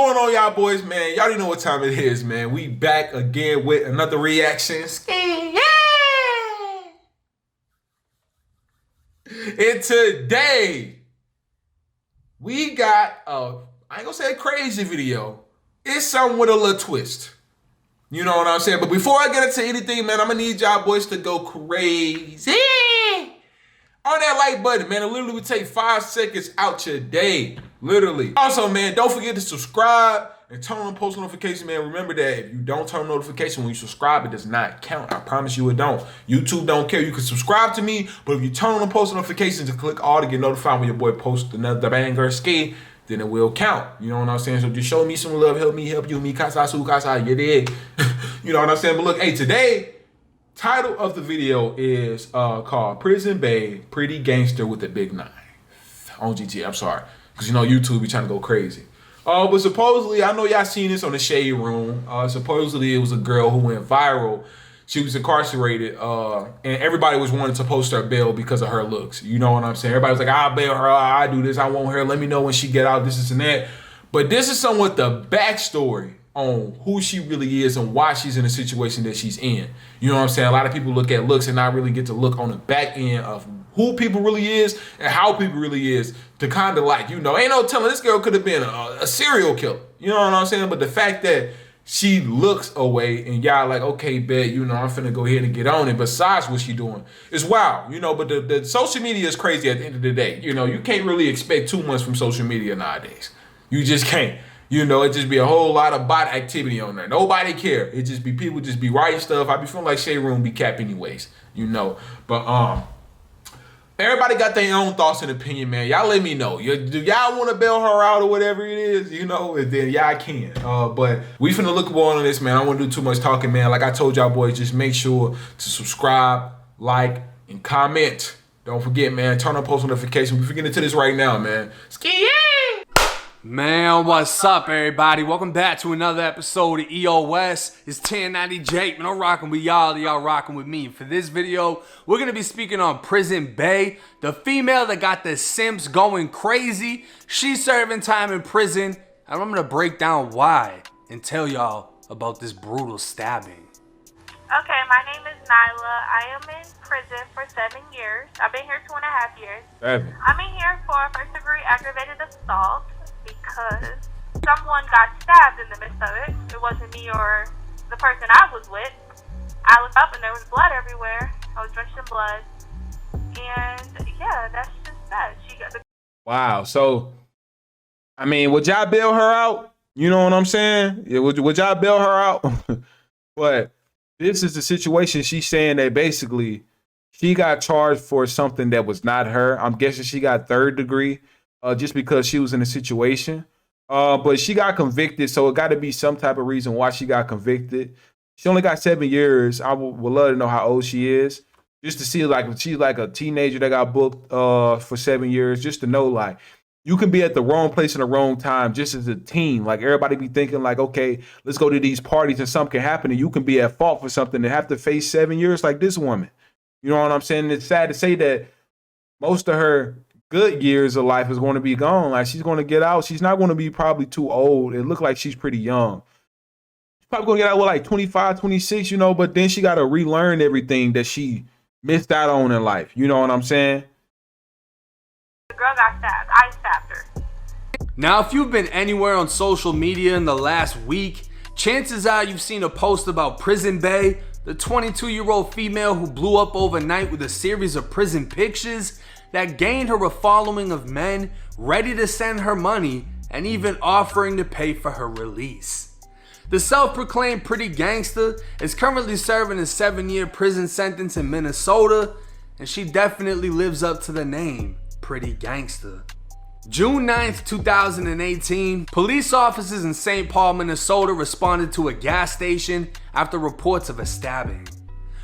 going on, y'all boys, man? Y'all already know what time it is, man. We back again with another reaction. Yeah! And today, we got I ain't gonna say a crazy video. It's something with a little twist. You know what I'm saying? But before I get into anything, man, I'm gonna need y'all boys to go crazy on that like button, man. It literally would take 5 seconds out your day. Literally. Also, man, don't forget to subscribe and turn on post notifications, man. Remember that if you don't turn on notification when you subscribe, it does not count. I promise you it don't. YouTube don't care. You can subscribe to me, but if you turn on post notifications and click all to get notified when your boy posts another banger ski, then it will count. You know what I'm saying? So just show me some love, help me help you, 𝐒𝐮𝐤𝐫𝐢𝐛𝐬𝐜𝐫𝐢𝐻𝐿, you dig? You know what I'm saying? But look, hey, today, title of the video is called Prison BAE, Pretty Gangster with a Big Knife. On GT, I'm sorry. Because you know YouTube be trying to go crazy. But supposedly, I know y'all seen this on the Shade Room. Supposedly it was a girl who went viral. She was incarcerated, and everybody was wanting to post her bail because of her looks. You know what I'm saying? Everybody was like, I'll bail her, I do this, I want her, let me know when she get out, this and that. But this is somewhat the backstory on who she really is and why she's in the situation that she's in. You know what I'm saying? A lot of people look at looks and not really get to look on the back end of who people really is and how people really is to kind of like, you know, ain't no telling this girl could have been a serial killer. You know what I'm saying? But the fact that she looks away and y'all like, okay, bet, you know, I'm finna go ahead and get on it. Besides what she doing, it's wild, you know, but the social media is crazy at the end of the day. You know, you can't really expect too much from social media nowadays. You just can't. You know, it just be a whole lot of bot activity on there. Nobody care. It just be people just be writing stuff. I be feeling like Shade Room be cap anyways, you know. But everybody got their own thoughts and opinion, man. Y'all let me know. Do y'all want to bail her out or whatever it is, you know, and then y'all can. But we finna look more on this, man. I don't want to do too much talking, man. Like I told y'all boys, just make sure to subscribe, like, and comment. Don't forget, man, turn on post notifications. We're getting into this right now, man. Ski. Man, what's up, everybody? Welcome back to another episode of EOS. It's 1090J, man. I'm rocking with y'all rocking with me. For this video, we're gonna be speaking on Prison BAE, the female that got the simps going crazy. She's serving time in prison, and I'm gonna break down why and tell y'all about this brutal stabbing. Okay, my name is Nyla. I am in prison for 7 years. I've been here 2.5 years. 7. I'm in here for first-degree aggravated assault because someone got stabbed in the midst of it. It wasn't me or the person I was with. I looked up and there was blood everywhere. I was drenched in blood. And yeah, that's just that. She got the... Wow. So, I mean, would y'all bail her out? You know what I'm saying? Yeah, would y'all bail her out? But this is the situation. She's saying that basically she got charged for something that was not her. I'm guessing she got 3rd degree. Just because she was in a situation. But she got convicted, so it got to be some type of reason why she got convicted. She only got 7 years. I would love to know how old she is. Just to see, like, if she's like a teenager that got booked for 7 years, just to know, like, you can be at the wrong place in the wrong time just as a teen. Like, everybody be thinking, like, okay, let's go to these parties and something can happen and you can be at fault for something and have to face 7 years like this woman. You know what I'm saying? It's sad to say that most of her good years of life is going to be gone. Like, she's going to get out. She's not going to be probably too old. It looked like she's pretty young. She's probably going to get out with like 25, 26, you know, but then she got to relearn everything that she missed out on in life. You know what I'm saying? The girl got stabbed. I stabbed her. Now, if you've been anywhere on social media in the last week, chances are you've seen a post about Prison BAE, the 22-year-old female who blew up overnight with a series of prison pictures that gained her a following of men ready to send her money and even offering to pay for her release. The self-proclaimed pretty gangster is currently serving a 7-year prison sentence in Minnesota, and she definitely lives up to the name, Pretty Gangster. June 9th, 2018, police officers in St. Paul, Minnesota responded to a gas station after reports of a stabbing.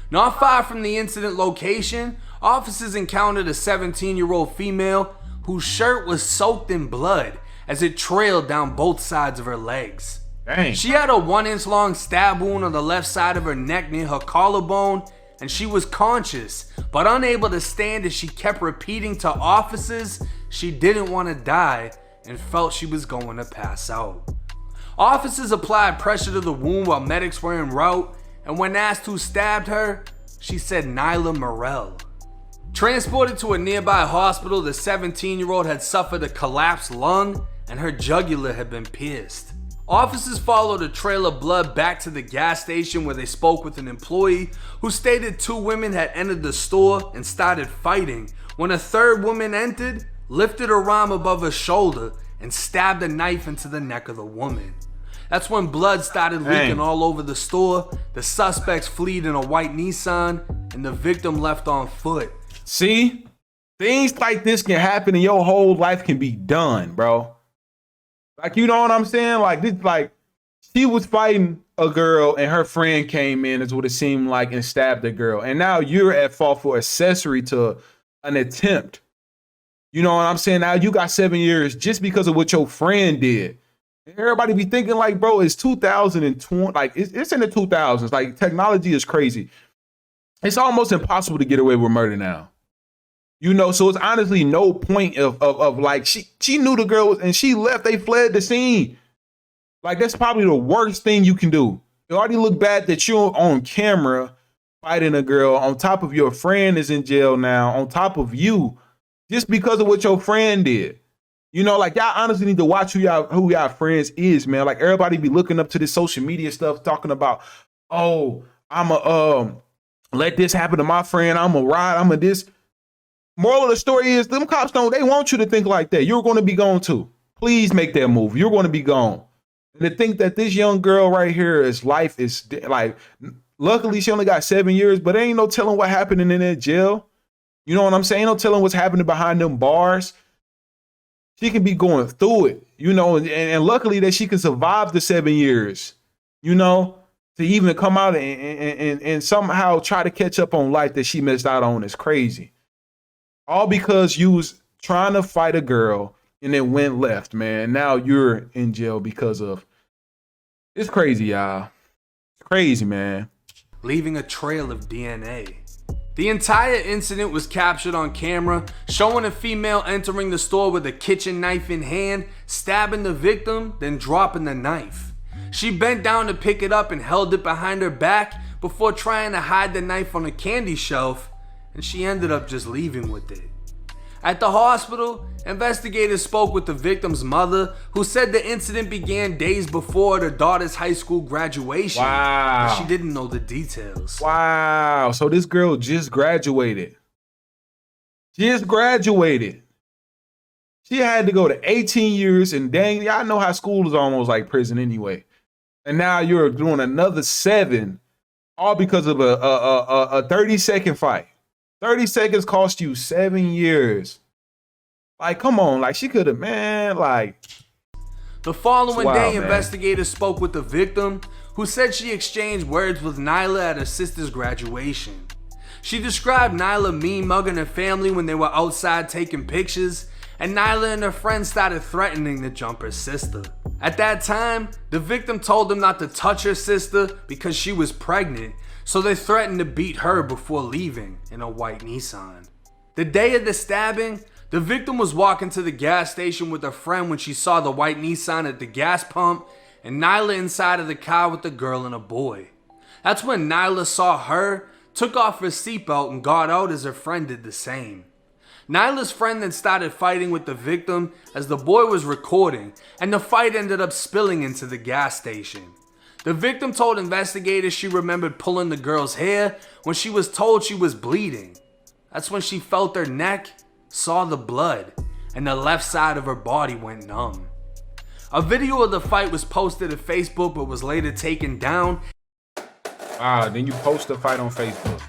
Not far from the incident location, officers encountered a 17-year-old female whose shirt was soaked in blood as it trailed down both sides of her legs. Dang. She had a 1-inch long stab wound on the left side of her neck near her collarbone, and she was conscious but unable to stand as she kept repeating to officers she didn't want to die and felt she was going to pass out. Officers applied pressure to the wound while medics were en route, and when asked who stabbed her, she said Nyla Morrell. Transported to a nearby hospital, the 17-year-old had suffered a collapsed lung and her jugular had been pierced. Officers followed a trail of blood back to the gas station where they spoke with an employee who stated 2 women had entered the store and started fighting when a third woman entered, lifted her arm above her shoulder, and stabbed a knife into the neck of the woman. That's when blood started leaking all over the store. The suspects fled in a white Nissan and the victim left on foot. See? Things like this can happen and your whole life can be done, bro. Like, you know what I'm saying? Like, this, like, she was fighting a girl and her friend came in, is what it seemed like, and stabbed the girl. And now you're at fault for accessory to an attempt. You know what I'm saying? Now you got 7 years just because of what your friend did. And everybody be thinking like, bro, it's 2020. Like, it's in the 2000s. Like, technology is crazy. It's almost impossible to get away with murder now. You know, so it's honestly no point of like, she knew the girl was, and she left, they fled the scene. Like, that's probably the worst thing you can do. It already look bad that you're on camera fighting a girl, on top of your friend is in jail now, on top of you, just because of what your friend did. You know, like, y'all honestly need to watch who y'all friends is, man. Like, everybody be looking up to this social media stuff, talking about, oh, I'ma let this happen to my friend, I'ma ride, I'ma this. Moral of the story is, them cops they want you to think like that. You're going to be gone too. Please make that move. You're going to be gone. And to think that this young girl right here, his life is like, luckily she only got 7 years, but there ain't no telling what happened in that jail. You know what I'm saying? Ain't no telling what's happening behind them bars. She can be going through it, you know, and luckily that she can survive the 7 years, you know, to even come out and somehow try to catch up on life that she missed out on is crazy. All because you was trying to fight a girl and it went left, man. Now you're in jail because of, it's crazy, y'all. It's crazy, man. Leaving a trail of DNA. The entire incident was captured on camera, showing a female entering the store with a kitchen knife in hand, stabbing the victim, then dropping the knife. She bent down to pick it up and held it behind her back before trying to hide the knife on a candy shelf, and she ended up just leaving with it. At the hospital, investigators spoke with the victim's mother, who said the incident began days before their daughter's high school graduation. Wow. But she didn't know the details. Wow. So this girl just graduated. Just graduated. She had to go to 18 years, and dang, y'all know how school is almost like prison anyway. And now you're doing another 7, all because of a 30-second fight. 30 seconds cost you 7 years. Like, come on. Like, she could have, man, like. The following day, man. Investigators spoke with the victim, who said she exchanged words with Nyla at her sister's graduation. She described Nyla mean mugging her family when they were outside taking pictures, and Nyla and her friends started threatening to jump her sister. At that time, the victim told them not to touch her sister because she was pregnant, so they threatened to beat her before leaving in a white Nissan. The day of the stabbing, the victim was walking to the gas station with her friend when she saw the white Nissan at the gas pump and Nyla inside of the car with the girl and a boy. That's when Nyla saw her, took off her seatbelt and got out as her friend did the same. Nyla's friend then started fighting with the victim as the boy was recording, and the fight ended up spilling into the gas station. The victim told investigators she remembered pulling the girl's hair when she was told she was bleeding. That's when she felt her neck, saw the blood, and the left side of her body went numb. A video of the fight was posted to Facebook but was later taken down. Then you post the fight on Facebook.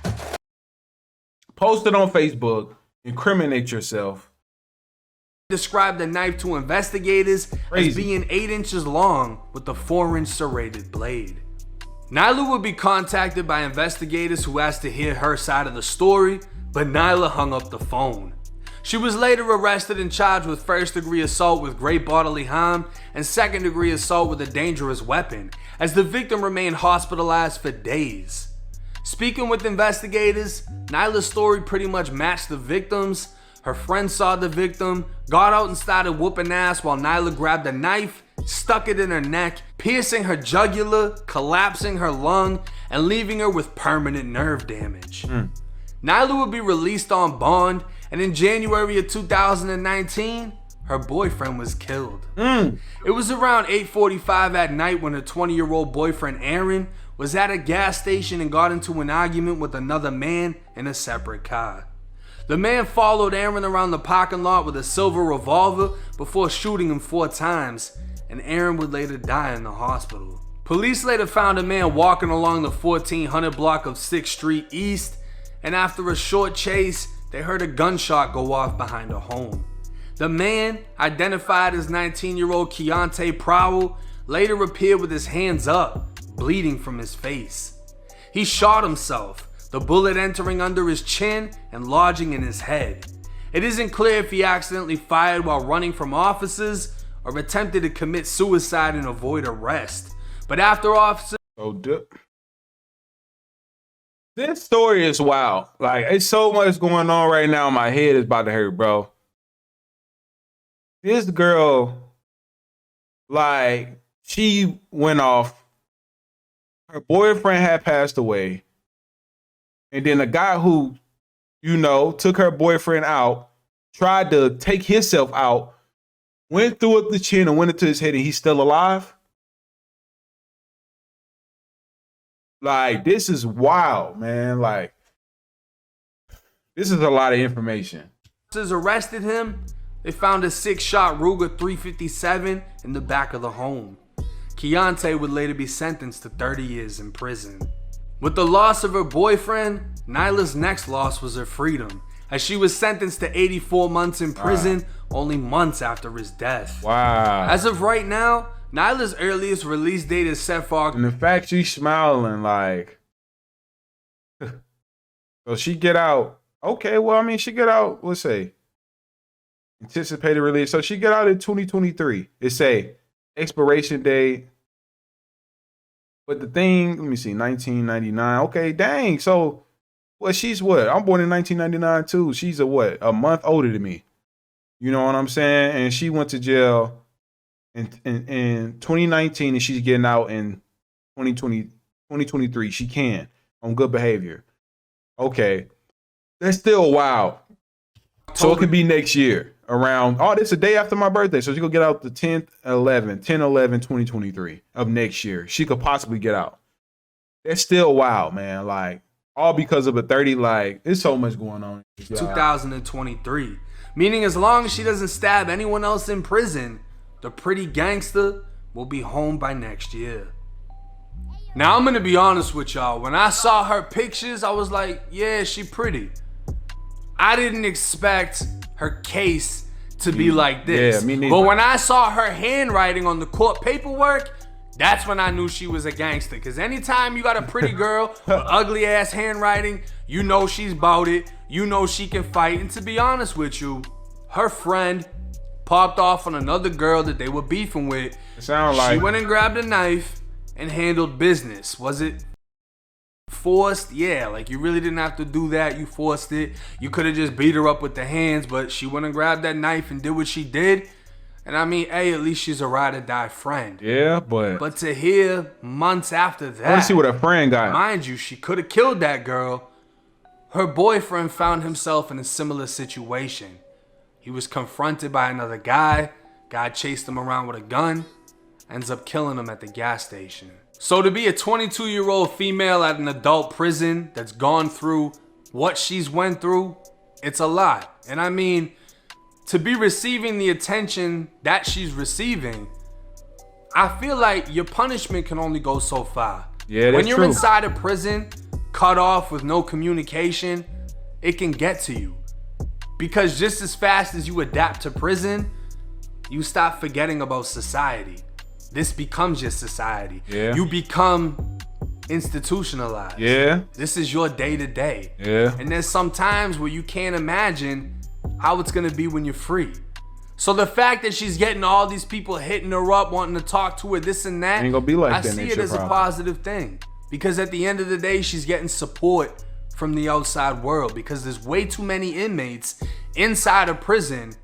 Post it on Facebook, incriminate yourself. Described the knife to investigators as being 8 inches long with a 4-inch serrated blade. Nyla would be contacted by investigators who asked to hear her side of the story, but Nyla hung up the phone. She was later arrested and charged with first-degree assault with great bodily harm and second-degree assault with a dangerous weapon, as the victim remained hospitalized for days. Speaking with investigators, Nyla's story pretty much matched the victim's. Her friend saw the victim, got out and started whooping ass while Nyla grabbed a knife stuck it in her neck, piercing her jugular, collapsing her lung, and leaving her with permanent nerve damage. Nyla would be released on bond, and in January of 2019, her boyfriend was killed. It was around 8:45 at night when her 20-year-old boyfriend Aaron was at a gas station and got into an argument with another man in a separate car. The man followed Aaron around the parking lot with a silver revolver before shooting him 4 times, and Aaron would later die in the hospital. Police later found a man walking along the 1400 block of 6th Street East, and after a short chase, they heard a gunshot go off behind a home. The man, identified as 19-year-old 𝐒𝐤𝐤𝐞, later appeared with his hands up, bleeding from his face. He shot himself, the bullet entering under his chin and lodging in his head. It isn't clear if he accidentally fired while running from officers or attempted to commit suicide and avoid arrest. But after officers... This story is wild. Like, it's so much going on right now. My head is about to hurt, bro. This girl, like, she went off. Her boyfriend had passed away. And then a guy who, you know, took her boyfriend out, tried to take himself out, went through up the chin and went into his head, and he's still alive. Like, this is wild, man. Like, this is a lot of information. Officers arrested him. They found a 6-shot Ruger 357 in the back of the home. 𝐒𝐤𝐤𝐞 would later be sentenced to 30 years in prison. With the loss of her boyfriend, Nyla's next loss was her freedom, as she was sentenced to 84 months in prison only months after his death. Wow. As of right now, Nyla's earliest release date is set for... And the fact she's smiling, like... So she get out. Okay, well, I mean, she get out, let's say, anticipated release. So she get out in 2023. It say expiration date. But the thing, let me see, 1999. Okay, dang. So, well, she's what? I'm born in 1999 too. She's what? A month older than me. You know what I'm saying? And she went to jail in 2019, and she's getting out in 2023. She can, on good behavior. Okay. That's still wild. So it could be next year around, oh, this is a day after my birthday. So she could get out the 10/11/2023 of next year. She could possibly get out. That's still wild, man. Like, all because of a 30, like, there's so much going on. 2023. Meaning as long as she doesn't stab anyone else in prison, the pretty gangster will be home by next year. Now, I'm going to be honest with y'all. When I saw her pictures, I was like, yeah, she pretty. I didn't expect her case to be like this. Yeah, me neither. But when I saw her handwriting on the court paperwork, that's when I knew she was a gangster. Because anytime you got a pretty girl with ugly ass handwriting, you know she's bout it. You know she can fight. And to be honest with you, her friend popped off on another girl that they were beefing with. She went and grabbed a knife and handled business. Was it forced? Yeah, like, you really didn't have to do that. You forced it. You could have just beat her up with the hands, but she went and grabbed that knife and did what she did. And I mean, hey, at least she's a ride or die friend. Yeah, but to hear months after that, let's see what her friend got. Mind you, she could have killed that girl. Her boyfriend found himself in a similar situation. He was confronted by another guy. Guy chased him around with a gun. Ends up killing him at the gas station. So to be a 22-year-old female at an adult prison that's gone through what she's went through, it's a lot. And I mean, to be receiving the attention that she's receiving, I feel like your punishment can only go so far. Yeah, that's when you're true. inside a prison, cut off with no communication, it can get to you. Because just as fast as you adapt to prison, you stop forgetting about society. This becomes your society. Yeah. You become institutionalized. Yeah. This is your day-to-day. Yeah. And there's some times where you can't imagine how it's gonna be when you're free. So the fact that she's getting all these people hitting her up, wanting to talk to her, this and that, Ain't gonna be like I that see next it year, as a probably. positive thing. Because at the end of the day, she's getting support from the outside world. Because there's way too many inmates inside a prison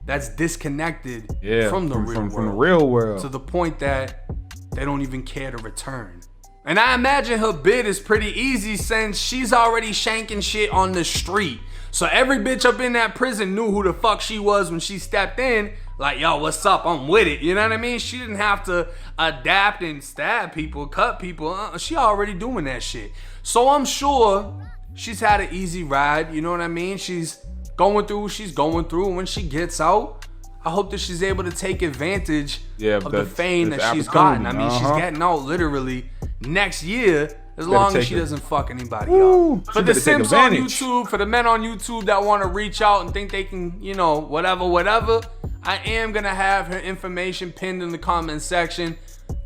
that's disconnected from the real world to the point that they don't even care to return. And I imagine her bid is pretty easy since she's already shanking shit on the street. So every bitch up in that prison knew who the fuck she was when she stepped in. Like, yo, what's up? I'm with it. You know what I mean? She didn't have to adapt and stab people, cut people. She already doing that shit. So I'm sure she's had an easy ride. You know what I mean? She's going through what she's going through. And when she gets out, I hope that she's able to take advantage of the fame that she's gotten. I mean, she's getting out literally next year, as long as she doesn't fuck anybody up. For the simps on YouTube, for the men on YouTube that want to reach out and think they can, you know, whatever, I am going to have her information pinned in the comment section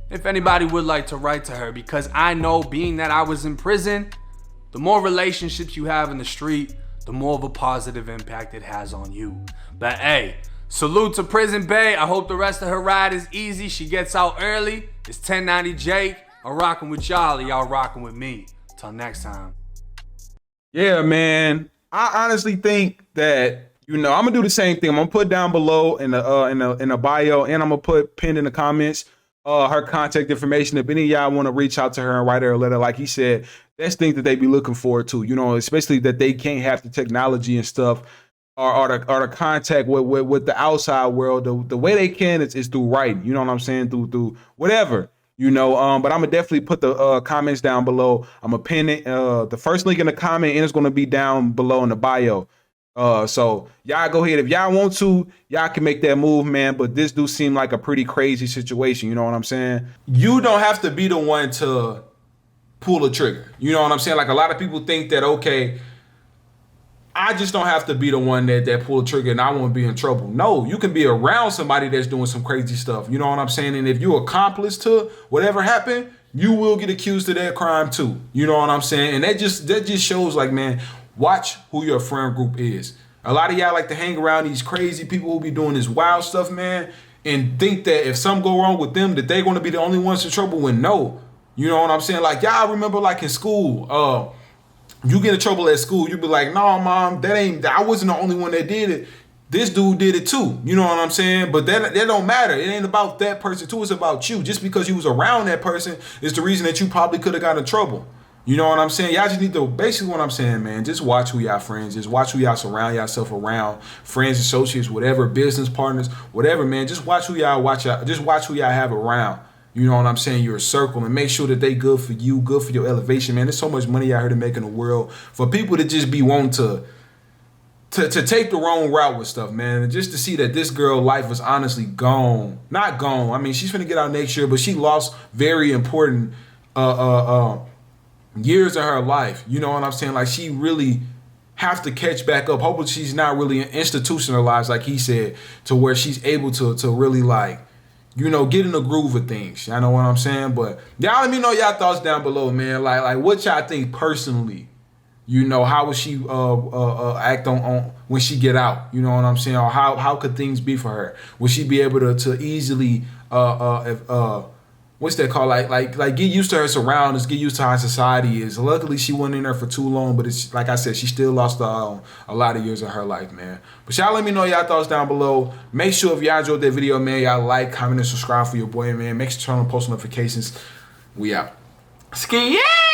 if anybody would like to write to her, because I know, being that I was in prison, the more relationships you have in the street, the more of a positive impact it has on you. But hey, salute to Prison Bae. I hope the rest of her ride is easy. She gets out early. It's 1090 Jake. I'm rocking with y'all. Y'all rocking with me. Till next time. Yeah, man. I honestly think that, you know, I'm gonna do the same thing. I'm gonna put down below in the bio, and I'm gonna put pinned in the comments her contact information. If any of y'all want to reach out to her and write her a letter, like he said, that's things that they be looking forward to. You know, especially that they can't have the technology and stuff, or the contact with the outside world. The way they can is through writing. You know what I'm saying? Through whatever. You know, but I'm gonna definitely put the comments down below. I'm gonna pin it, the first link in the comment, and it's gonna be down below in the bio. So y'all go ahead. If y'all want to, y'all can make that move, man. But this do seem like a pretty crazy situation. You know what I'm saying? You don't have to be the one to pull the trigger. You know what I'm saying? Like, a lot of people think that, okay, I just don't have to be the one that pull the trigger and I won't be in trouble. No, you can be around somebody that's doing some crazy stuff. You know what I'm saying? And if you're accomplice to whatever happened, you will get accused of that crime too. You know what I'm saying? And that just shows, like, man, watch who your friend group is. A lot of y'all like to hang around these crazy people who be doing this wild stuff, man, and think that if something go wrong with them, that they're going to be the only ones in trouble, when no. You know what I'm saying? Like, y'all remember, like, in school, you get in trouble at school, you be like, no, mom, I wasn't the only one that did it. This dude did it too. You know what I'm saying? But that don't matter. It ain't about that person too. It's about you. Just because you was around that person is the reason that you probably could have got in trouble. You know what I'm saying? Y'all just need to, basically what I'm saying, man, just watch who y'all friends is. Watch who y'all surround yourself around. Friends, associates, whatever, business partners, whatever, man. Just watch who y'all have around. You know what I'm saying? Your circle, and make sure that they good for you, good for your elevation, man. There's so much money out here to make in the world for people to just be wanting to take the wrong route with stuff, man. And just to see that this girl life was honestly gone. Not gone. I mean, she's gonna get out next year, but she lost very important years of her life. You know what I'm saying? Like, she really have to catch back up. Hopefully she's not really institutionalized, like he said, to where she's able to really, like, you know, get in the groove of things. I know what I'm saying? But y'all let me know y'all thoughts down below, man. Like what y'all think personally? You know, how would she act on when she get out? You know what I'm saying? Or how could things be for her? Would she be able to easily what's that called? Like get used to her surroundings, get used to how society is. Luckily, she wasn't in there for too long, but it's like I said, she still lost a lot of years of her life, man. But y'all let me know y'all thoughts down below. Make sure if y'all enjoyed that video, man, y'all like, comment, and subscribe for your boy, man. Make sure to turn on post notifications. We out. Ski, yeah!